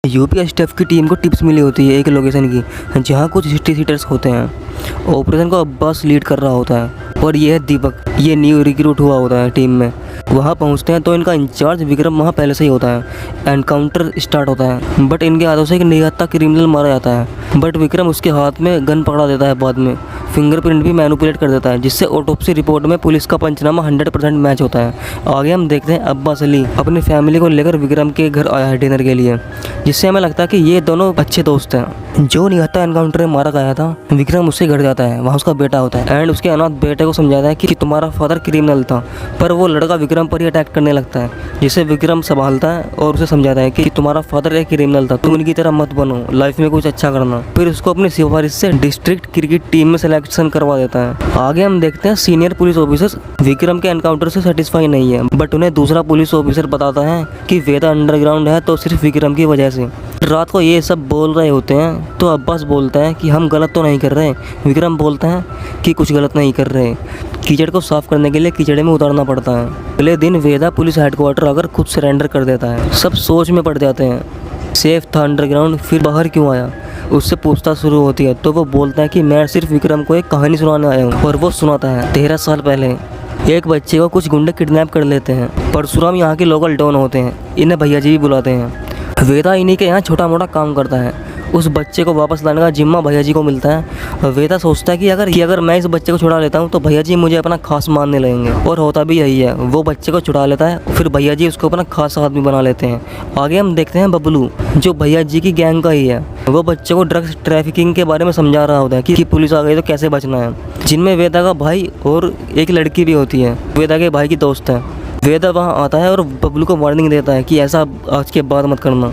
UP STF की team को tips मिली होती है एक लोकेशन की, जहां कुछ हिस्ट्री सीटर्स होते हैं। ऑपरेशन को अब्बास लीड कर रहा होता है और ये है दीपक, ये न्यू रिक्रूट हुआ होता है टीम में। वहाँ पहुँचते हैं तो इनका इंचार्ज विक्रम वहाँ पहले से ही होता है। एनकाउंटर स्टार्ट होता है, बट इनके हाथों से एक निहत्था क्रिमिनल मारा जाता है, बट विक्रम उसके हाथ में गन पकड़ा देता है। बाद में फिंगरप्रिंट भी मैनिपुलेट कर देता है, जिससे ऑटोप्सी रिपोर्ट में पुलिस का पंचनामा 100% मैच होता है। आगे हम देखते हैं अब्बास अली अपनी फैमिली को लेकर विक्रम के घर आया है डिनर के लिए, जिससे हमें लगता है कि ये दोनों अच्छे दोस्त हैं। जो निहत्था एनकाउंटर में मारा गया था, विक्रम उससे घर जाता है, वहाँ उसका बेटा होता है एंड उसके अनाथ बेटे को समझाता है कि तुम्हारा फादर क्रिमिनल था, पर वो लड़का विक्रम पर ही अटैक करने लगता है, जिसे विक्रम संभालता है और उसे समझाता है कि तुम्हारा फादर एक क्रिमिनल था, तुम उनकी तरह मत बनो, लाइफ में कुछ अच्छा करना। फिर उसको अपनी सिफारिश से डिस्ट्रिक्ट क्रिकेट टीम में सिलेक्शन करवा देता है। आगे हम देखते हैं सीनियर पुलिस ऑफिसर्स विक्रम के एनकाउंटर से सेटिस्फाई नहीं है, बट उन्हें दूसरा पुलिस ऑफिसर बताता है कि वेदा अंडरग्राउंड है तो सिर्फ विक्रम की वजह से। रात को ये सब बोल रहे होते हैं तो अब्बास बोलता है कि हम गलत तो नहीं कर रहे। विक्रम बोलता है कि कुछ गलत नहीं कर रहे। कीचड़ को साफ करने के लिए कीचड़ में उतारना पड़ता है। अगले दिन वेदा पुलिस हेडक्वार्टर आकर खुद सरेंडर कर देता है। सब सोच में पड़ जाते हैं, सेफ था अंडरग्राउंड, फिर बाहर क्यों आया? उससे पूछताछ शुरू होती है तो वो बोलता है कि मैं सिर्फ विक्रम को एक कहानी सुनाने आया हूँ। और वो सुनाता है 13 साल पहले एक बच्चे को कुछ गुंडे किडनैप कर लेते हैं। परशुराम यहाँ के लोकल डॉन होते हैं, इन्हें भैया जी भी बुलाते हैं। वेदा इन्हीं के यहाँ छोटा मोटा काम करता है। उस बच्चे को वापस लाने का जिम्मा भैया जी को मिलता है। वेदा सोचता है कि अगर मैं इस बच्चे को छुड़ा लेता हूँ तो भैया जी मुझे अपना खास मानने लगेंगे, और होता भी यही है। वो बच्चे को छुड़ा लेता है, फिर भैया जी उसको अपना खास आदमी बना लेते हैं। आगे हम देखते हैं बबलू, जो भैया जी की गैंग का ही है। वो बच्चे को ड्रग्स ट्रैफिकिंग के बारे में समझा रहा होता है कि पुलिस आ गई तो कैसे बचना है, जिनमें वेदा का भाई और एक लड़की भी होती है, वेदा के भाई की दोस्त है। वेदा वहाँ आता है और बबलू को वार्निंग देता है कि ऐसा आज के बाद मत करना।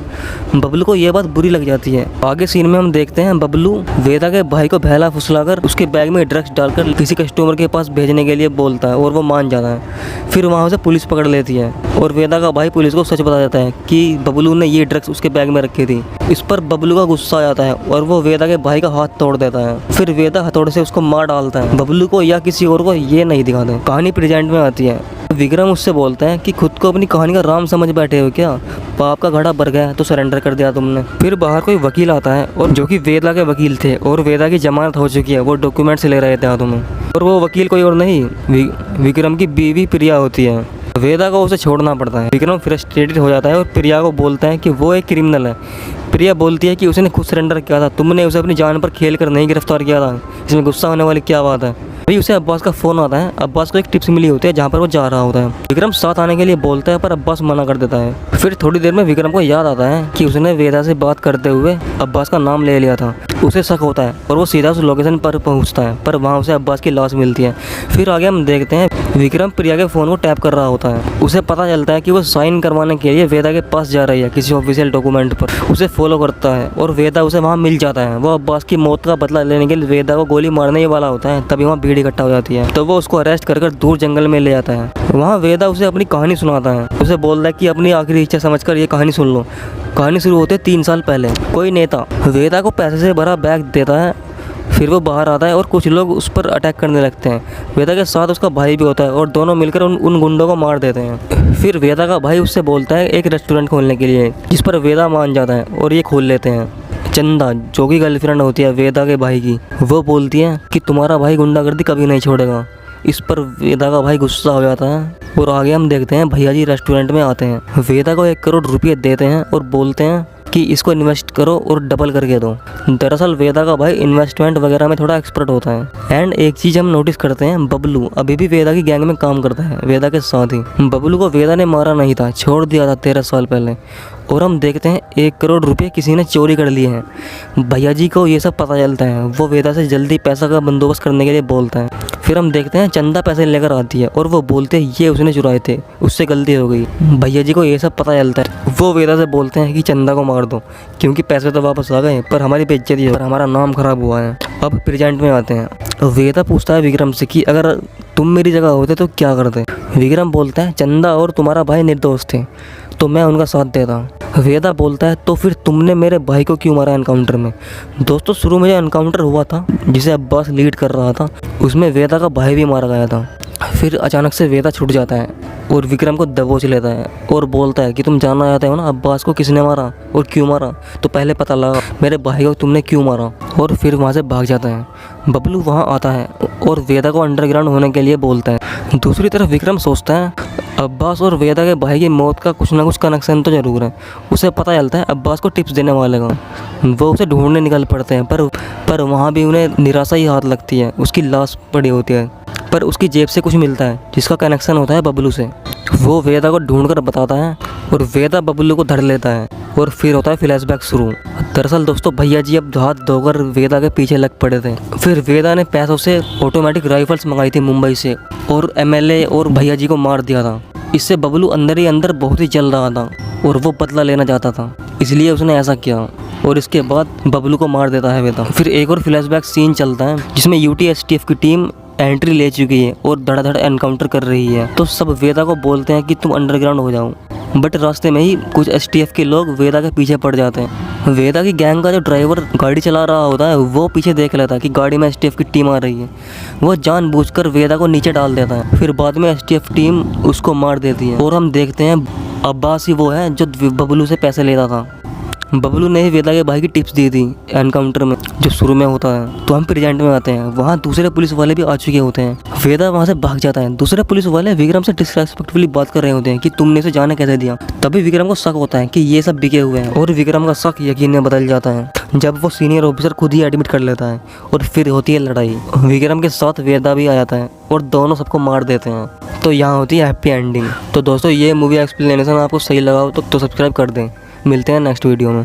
बबलू को यह बात बुरी लग जाती है। आगे सीन में हम देखते हैं बबलू वेदा के भाई को बहला फुसलाकर उसके बैग में ड्रग्स डालकर किसी कस्टमर के पास भेजने के लिए बोलता है और वो मान जाता है। फिर वहाँ से पुलिस पकड़ लेती है और वेदा का भाई पुलिस को सच बता देता है कि बबलू ने ये ड्रग्स उसके बैग में रखी थी। इस पर बबलू का गुस्सा आ जाता है और वो वेदा के भाई का हाथ तोड़ देता है। फिर वेदा हथौड़े से उसको मार डालता है। बबलू को या किसी और को ये नहीं दिखाते। कहानी प्रेजेंट में आती है। विक्रम उससे बोलता है कि खुद को अपनी कहानी का राम समझ बैठे हो क्या? पाप का घड़ा भर गया तो सरेंडर कर दिया तुमने। फिर बाहर कोई वकील आता है और जो कि वेदा के वकील थे और वेदा की जमानत हो चुकी है, वो डॉक्यूमेंट्स ले रहे थे हाथों में। और वो वकील कोई और नहीं, विक्रम की बीवी प्रिया होती है। वेदा को उसे छोड़ना पड़ता है। विक्रम फ्रस्ट्रेटेड हो जाता है और प्रिया को बोलता है कि वो एक क्रिमिनल है। प्रिया बोलती है कि उसने खुद सरेंडर किया था, तुमने उसे अपनी जान पर खेल कर नहीं गिरफ्तार किया था, इसमें गुस्सा होने वाली क्या बात है? भाई उसे अब्बास का फ़ोन आता है। अब्बास को एक टिप्स मिली होती है जहाँ पर वो जा रहा होता है। विक्रम साथ आने के लिए बोलता है पर अब्बास मना कर देता है। फिर थोड़ी देर में विक्रम को याद आता है कि उसने वेदा से बात करते हुए अब्बास का नाम ले लिया था। उसे शक होता है और वो सीधा उस लोकेशन पर पहुंचता है, पर वहाँ उसे अब्बास की लाश मिलती है। फिर आगे हम देखते हैं विक्रम प्रिया के फ़ोन को टैप कर रहा होता है। उसे पता चलता है कि वो साइन करवाने के लिए वेदा के पास जा रही है किसी ऑफिशियल डॉक्यूमेंट पर। उसे फॉलो करता है और वेदा उसे वहाँ मिल जाता है। वो अब्बास की मौत का बदला लेने के लिए वेदा को गोली मारने ही वाला होता है, तभी वहाँ भीड़ इकट्ठा हो जाती है। तो वो उसको अरेस्ट कर दूर जंगल में ले जाता है। वहाँ वेदा उसे अपनी कहानी सुनाता है। उसे बोलता है कि अपनी आखिरी इच्छा समझकर ये कहानी सुन लो। कहानी शुरू होती है 3 साल पहले। कोई नेता वेदा को पैसे से भरा बैग देता है। फिर वो बाहर आता है और कुछ लोग उस पर अटैक करने लगते हैं। वेदा के साथ उसका भाई भी होता है और दोनों मिलकर उन गुंडों को मार देते हैं। फिर वेदा का भाई उससे बोलता है एक रेस्टोरेंट खोलने के लिए, जिस पर वेदा मान जाता है और ये खोल लेते हैं। चंदा, जो कि गर्लफ्रेंड होती है वेदा के भाई की, वो बोलती है कि तुम्हारा भाई गुंडागर्दी कभी नहीं छोड़ेगा। इस पर वेदा का भाई गुस्सा हो जाता है। और आगे हम देखते हैं भैया जी रेस्टोरेंट में आते हैं। वेदा को 1 करोड़ रुपये देते हैं और बोलते हैं कि इसको इन्वेस्ट करो और डबल करके दो। दरअसल वेदा का भाई इन्वेस्टमेंट वगैरह में थोड़ा एक्सपर्ट होता है। एंड एक चीज़ हम नोटिस करते हैं, बबलू अभी भी वेदा की गैंग में काम करता है, वेदा के साथ ही। बबलू को वेदा ने मारा नहीं था, छोड़ दिया था 13 साल पहले। और हम देखते हैं 1 करोड़ रुपये किसी ने चोरी कर लिए हैं। भैया जी को ये सब पता चलता है। वो वेदा से जल्दी पैसा का बंदोबस्त करने के लिए बोलता है। फिर हम देखते हैं चंदा पैसे लेकर आती है और वो बोलते हैं ये उसने चुराए थे, उससे गलती हो गई। भैया जी को ये सब पता चलता है। वो वेदा से बोलते हैं कि चंदा को मार दो क्योंकि पैसे तो वापस आ गए, पर हमारी बेइज्जती है और हमारा नाम खराब हुआ है। अब प्रेजेंट में आते हैं। वेदा पूछता है विक्रम से कि अगर तुम मेरी जगह होते तो क्या करते? विक्रम बोलता है चंदा और तुम्हारा भाई निर्दोष थे तो मैं उनका साथ देता। वेदा बोलता है तो फिर तुमने मेरे भाई को क्यों मारा एनकाउंटर में? दोस्तों शुरू में जो एनकाउंटर हुआ था जिसे अब्बास लीड कर रहा था, उसमें वेदा का भाई भी मारा गया था। फिर अचानक से वेदा छूट जाता है। और विक्रम को दबोच लेता है और बोलता है कि तुम जानना चाहते हो ना अब्बास को किसने मारा और क्यों मारा, तो पहले पता लगा मेरे भाई को तुमने क्यों मारा। और फिर वहाँ से भाग जाता है। बबलू वहाँ आता है और वेदा को अंडरग्राउंड होने के लिए बोलता है। दूसरी तरफ विक्रम सोचता है अब्बास और वेदा के भाई की मौत का कुछ ना कुछ कनेक्शन तो ज़रूर है। उसे पता चलता है अब्बास को टिप्स देने वाले का। वो उसे ढूंढने निकल पड़ते हैं, पर वहाँ भी उन्हें निराशा ही हाथ लगती है। उसकी लाश पड़ी होती है, पर उसकी जेब से कुछ मिलता है जिसका कनेक्शन होता है बबलू से। वो वेदा को ढूंढकर बताता है और वेदा बबलू को धर लेता है और फिर होता है फ्लैशबैक शुरू। दरअसल दोस्तों भैया जी अब हाथ धोकर वेदा के पीछे लग पड़े थे। फिर वेदा ने पैसों से ऑटोमेटिक राइफल्स मंगाई थी मुंबई से और एमएलए और भैया जी को मार दिया था। इससे बबलू अंदर ही अंदर बहुत ही जल रहा था और वो बदला लेना चाहता था, इसलिए उसने ऐसा किया। और इसके बाद बबलू को मार देता है वेदा। फिर एक और फ्लैशबैक सीन चलता है जिसमें यूटीएसटीएफ की टीम एंट्री ले चुकी है और धड़ाधड़ एनकाउंटर कर रही है। तो सब वेदा को बोलते हैं कि तुम अंडरग्राउंड हो जाओ, बट रास्ते में ही कुछ एसटीएफ के लोग वेदा के पीछे पड़ जाते हैं। वेदा की गैंग का जो ड्राइवर गाड़ी चला रहा होता है वो पीछे देख लेता है कि गाड़ी में एसटीएफ की टीम आ रही है। वो जानबूझकर वेदा को नीचे डाल देता है। फिर बाद में एसटीएफ टीम उसको मार देती है और हम देखते हैं अब्बास ही वो है जो बबलू से पैसे लेता था। बबलू ने ही वेदा के भाई की टिप्स दी थी एनकाउंटर में जो शुरू में होता है। तो हम प्रेजेंट में आते हैं, वहाँ दूसरे पुलिस वाले भी आ चुके होते हैं। वेदा वहाँ से भाग जाता है। दूसरे पुलिस वाले विक्रम से डिसरेस्पेक्टफुली बात कर रहे होते हैं कि तुमने इसे जाने कैसे दिया। तभी विक्रम को शक होता है कि ये सब बिके हुए हैं और विक्रम का शक यकीन में बदल जाता है जब वो सीनियर ऑफिसर खुद ही एडमिट कर लेता है। और फिर होती है लड़ाई। विक्रम के साथ वेदा भी आ जाता है और दोनों सबको मार देते हैं। तो यहाँ होती है हैप्पी एंडिंग। तो दोस्तों ये मूवी एक्सप्लेनेशन आपको सही लगा हो तो सब्सक्राइब कर दें। मिलते हैं नेक्स्ट वीडियो में।